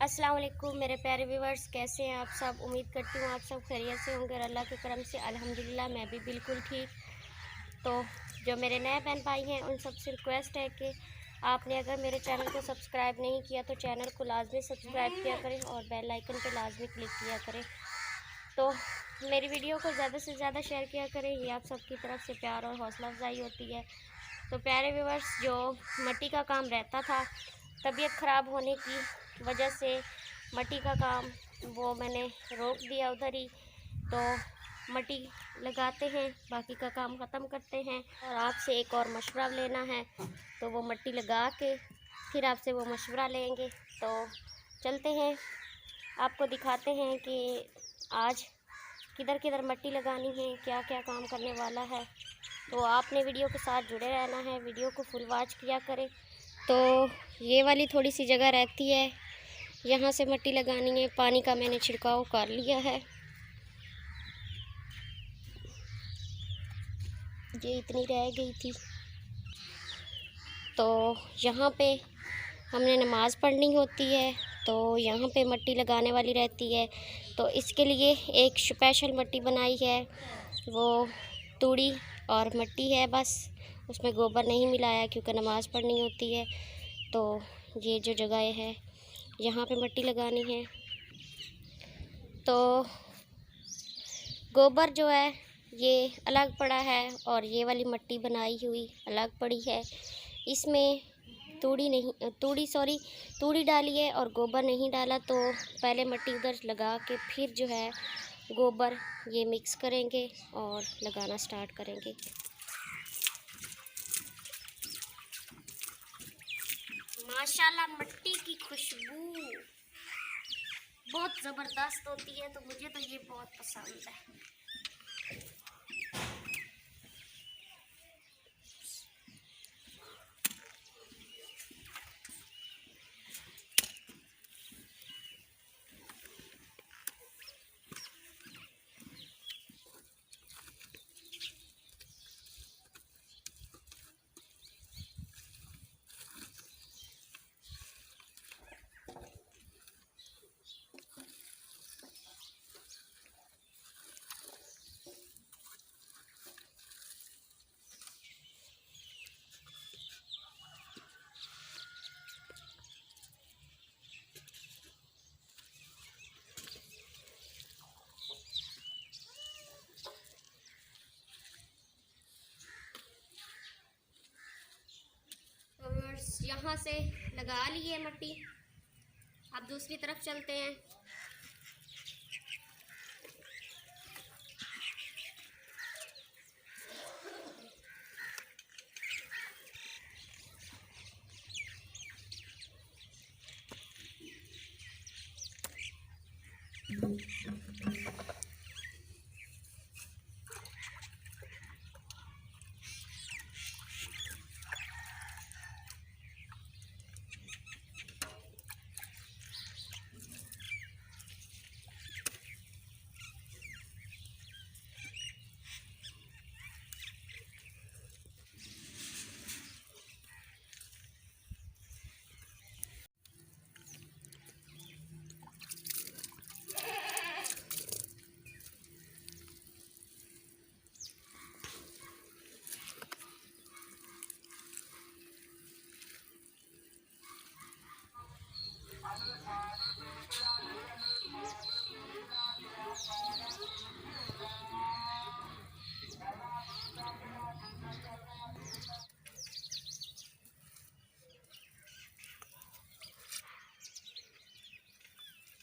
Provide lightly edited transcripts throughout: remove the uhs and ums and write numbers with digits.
अस्सलाम वालेकुम मेरे प्यारे व्यूवर्स, कैसे हैं आप सब। उम्मीद करती हूँ आप सब खैरियत से होंगे और अल्लाह के करम से अल्हम्दुलिल्लाह मैं भी बिल्कुल ठीक। तो जो मेरे नए बहन भाई हैं उन सबसे रिक्वेस्ट है कि आपने अगर मेरे चैनल को सब्सक्राइब नहीं किया तो चैनल को लाजमी सब्सक्राइब किया करें और बेल आइकन पे लाजमी क्लिक किया करें। तो मेरी वीडियो को ज़्यादा से ज़्यादा शेयर किया करें, ये आप सबकी तरफ से प्यार और हौसला अफजाई होती है। तो प्यारे व्यूवर्स, जो मट्टी का काम रहता था, तबीयत ख़राब होने की वजह से मट्टी का काम वो मैंने रोक दिया उधर ही। तो मट्टी लगाते हैं, बाकी का काम ख़त्म करते हैं और आपसे एक और मशवरा लेना है। तो वो मट्टी लगा के फिर आपसे वो मशवरा लेंगे। तो चलते हैं, आपको दिखाते हैं कि आज किधर किधर मट्टी लगानी है, क्या क्या काम करने वाला है। तो आपने वीडियो के साथ जुड़े रहना है, वीडियो को फुल वॉच किया करें। तो ये वाली थोड़ी सी जगह रहती है, यहाँ से मट्टी लगानी है। पानी का मैंने छिड़काव कर लिया है। ये इतनी रह गई थी। तो यहाँ पे हमने नमाज़ पढ़नी होती है, तो यहाँ पे मट्टी लगाने वाली रहती है। तो इसके लिए एक स्पेशल मट्टी बनाई है, वो तूड़ी और मट्टी है बस, उसमें गोबर नहीं मिलाया क्योंकि नमाज़ पढ़नी होती है। तो ये जो जगह है यहाँ पे मट्टी लगानी है। तो गोबर जो है ये अलग पड़ा है और ये वाली मट्टी बनाई हुई अलग पड़ी है। इसमें तूड़ी डाली है और गोबर नहीं डाला। तो पहले मट्टी उधर लगा के फिर जो है गोबर ये मिक्स करेंगे और लगाना स्टार्ट करेंगे। माशाल्लाह मट्टी की खुशबू बहुत ज़बरदस्त होती है, तो मुझे तो ये बहुत पसंद है। यहाँ से लगा ली है मट्टी, अब दूसरी तरफ चलते हैं।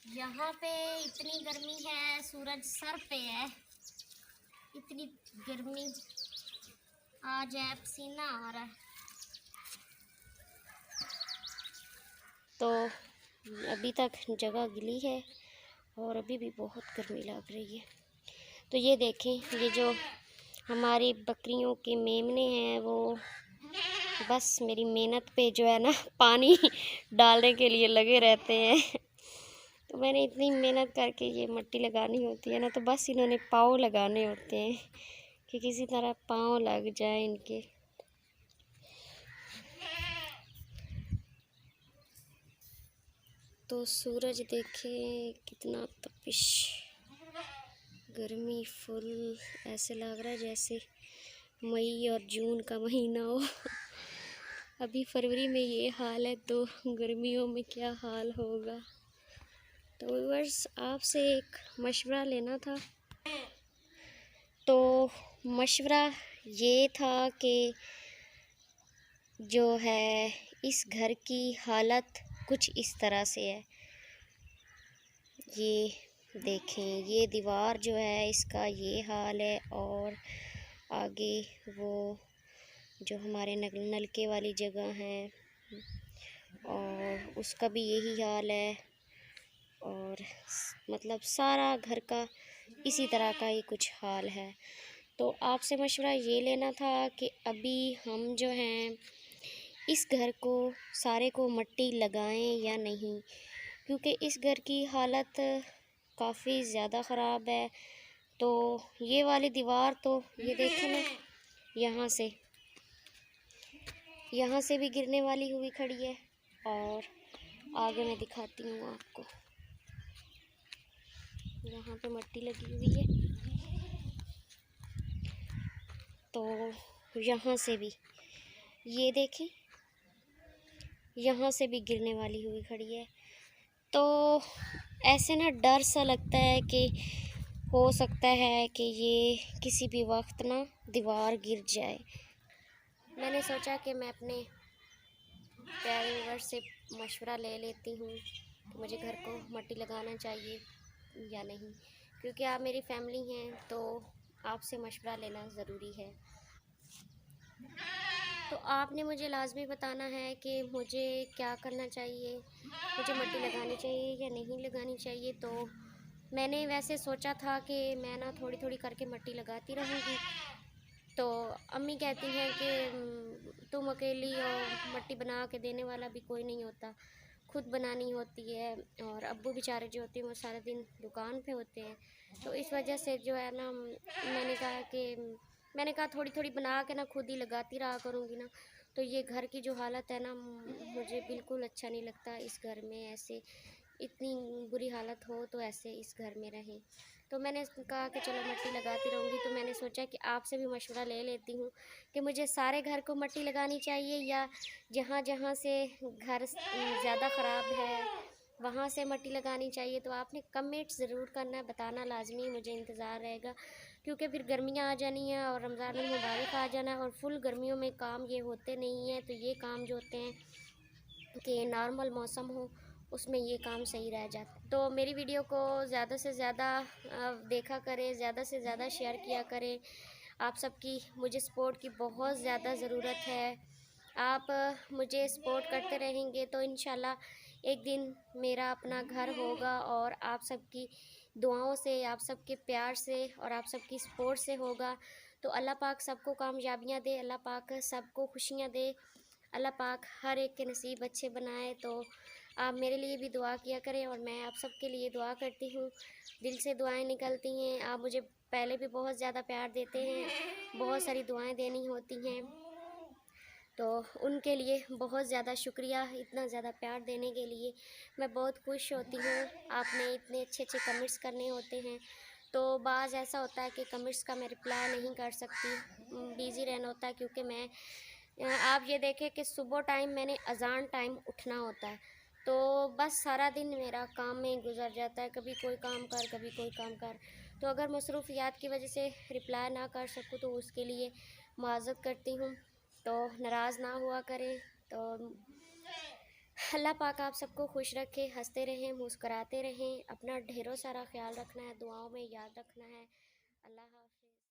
यहाँ पे इतनी गर्मी है, सूरज सर पे है, इतनी गर्मी आज है, पसीना आ रहा है। तो अभी तक जगह गिली है और अभी भी बहुत गर्मी लग रही है। तो ये देखें, ये जो हमारी बकरियों के मेमने हैं वो बस मेरी मेहनत पे जो है ना पानी डालने के लिए लगे रहते हैं। तो मैंने इतनी मेहनत करके ये मट्टी लगानी होती है ना, तो बस इन्होंने पाँव लगाने होते हैं कि किसी तरह पाँव लग जाए इनके। तो सूरज देखें कितना तपिश, गर्मी फुल, ऐसे लग रहा है जैसे मई और जून का महीना हो। अभी फरवरी में ये हाल है तो गर्मियों में क्या हाल होगा। तो व्यूअर्स, आपसे एक मशवरा लेना था। तो मशवरा ये था कि जो है इस घर की हालत कुछ इस तरह से है। ये देखें, ये दीवार जो है इसका ये हाल है, और आगे वो जो हमारे नलके वाली जगह है और उसका भी यही हाल है, और मतलब सारा घर का इसी तरह का ही कुछ हाल है। तो आपसे मशवरा ये लेना था कि अभी हम जो हैं इस घर को सारे को मट्टी लगाएं या नहीं, क्योंकि इस घर की हालत काफ़ी ज़्यादा ख़राब है। तो ये वाली दीवार तो ये देखें ना, यहाँ से भी गिरने वाली हुई खड़ी है, और आगे मैं दिखाती हूँ आपको, यहाँ पे मट्टी लगी हुई है। तो यहाँ से भी ये देखें, यहाँ से भी गिरने वाली हुई खड़ी है। तो ऐसे ना डर सा लगता है कि हो सकता है कि ये किसी भी वक्त ना दीवार गिर जाए। मैंने सोचा कि मैं अपने प्यारे व्यूअर्स से मशवरा ले लेती हूँ कि मुझे घर को मट्टी लगाना चाहिए या नहीं, क्योंकि आप मेरी फैमिली हैं तो आपसे मशवरा लेना ज़रूरी है। तो आपने मुझे लाजमी बताना है कि मुझे क्या करना चाहिए, मुझे मट्टी लगानी चाहिए या नहीं लगानी चाहिए। तो मैंने वैसे सोचा था कि मैं ना थोड़ी थोड़ी करके मट्टी लगाती रहूँगी। तो अम्मी कहती हैं कि तुम अकेली और मट्टी बना के देने वाला भी कोई नहीं होता, खुद बनानी होती है। और अब्बू बेचारे जो होते हैं वो सारा दिन दुकान पे होते हैं। तो इस वजह से जो है ना मैंने कहा थोड़ी थोड़ी बना के ना खुद ही लगाती रहा करूँगी ना। तो ये घर की जो हालत है ना, मुझे बिल्कुल अच्छा नहीं लगता इस घर में ऐसे इतनी बुरी हालत हो तो ऐसे इस घर में रहें। तो मैंने कहा कि चलो मट्टी लगाती रहूँगी। तो मैंने सोचा कि आपसे भी मशवरा ले लेती हूँ कि मुझे सारे घर को मट्टी लगानी चाहिए या जहाँ जहाँ से घर ज़्यादा ख़राब है वहाँ से मट्टी लगानी चाहिए। तो आपने कमेंट ज़रूर करना है, बताना लाजमी, मुझे इंतज़ार रहेगा, क्योंकि फिर गर्मियाँ आ जानी हैं और रमज़ान मुबारक आ जाना है, और फुल गर्मियों में काम ये होते नहीं हैं। तो ये काम जो होते हैं कि नॉर्मल मौसम हो उसमें ये काम सही रह जाता। तो मेरी वीडियो को ज़्यादा से ज़्यादा देखा करें, ज़्यादा से ज़्यादा शेयर किया करें। आप सबकी मुझे सपोर्ट की बहुत ज़्यादा ज़रूरत है। आप मुझे सपोर्ट करते रहेंगे तो इंशाल्लाह एक दिन मेरा अपना घर होगा, और आप सबकी दुआओं से, आप सबके प्यार से और आप सबकी सपोर्ट से होगा। तो अल्लाह पाक सबको कामयाबियाँ दे, अल्लाह पाक सबको खुशियाँ दे, अल्लाह पाक हर एक के नसीब अच्छे बनाए। तो आप मेरे लिए भी दुआ किया करें और मैं आप सबके लिए दुआ करती हूँ। दिल से दुआएं निकलती हैं। आप मुझे पहले भी बहुत ज़्यादा प्यार देते हैं, बहुत सारी दुआएं देनी होती हैं, तो उनके लिए बहुत ज़्यादा शुक्रिया, इतना ज़्यादा प्यार देने के लिए मैं बहुत खुश होती हूँ। आपने इतने अच्छे अच्छे कमेंट्स करने होते हैं। तो बाज़ ऐसा होता है कि कमेंट्स का मैं रिप्लाई नहीं कर सकती, बिज़ी रहना होता है, क्योंकि मैं आप ये देखें कि सुबह टाइम मैंने अज़ान टाइम उठना होता है। तो बस सारा दिन मेरा काम में गुजर जाता है, कभी कोई काम कर कभी कोई काम कर। तो अगर मसरूफ़ियात की वजह से रिप्लाई ना कर सकूँ तो उसके लिए माज़रत करती हूँ। तो नाराज़ ना हुआ करें। तो अल्लाह पाक आप सबको खुश रखे, हंसते रहें, मुस्कराते रहें, अपना ढेरों सारा ख्याल रखना है, दुआओं में याद रखना है। अल्लाह हाफ़िज़।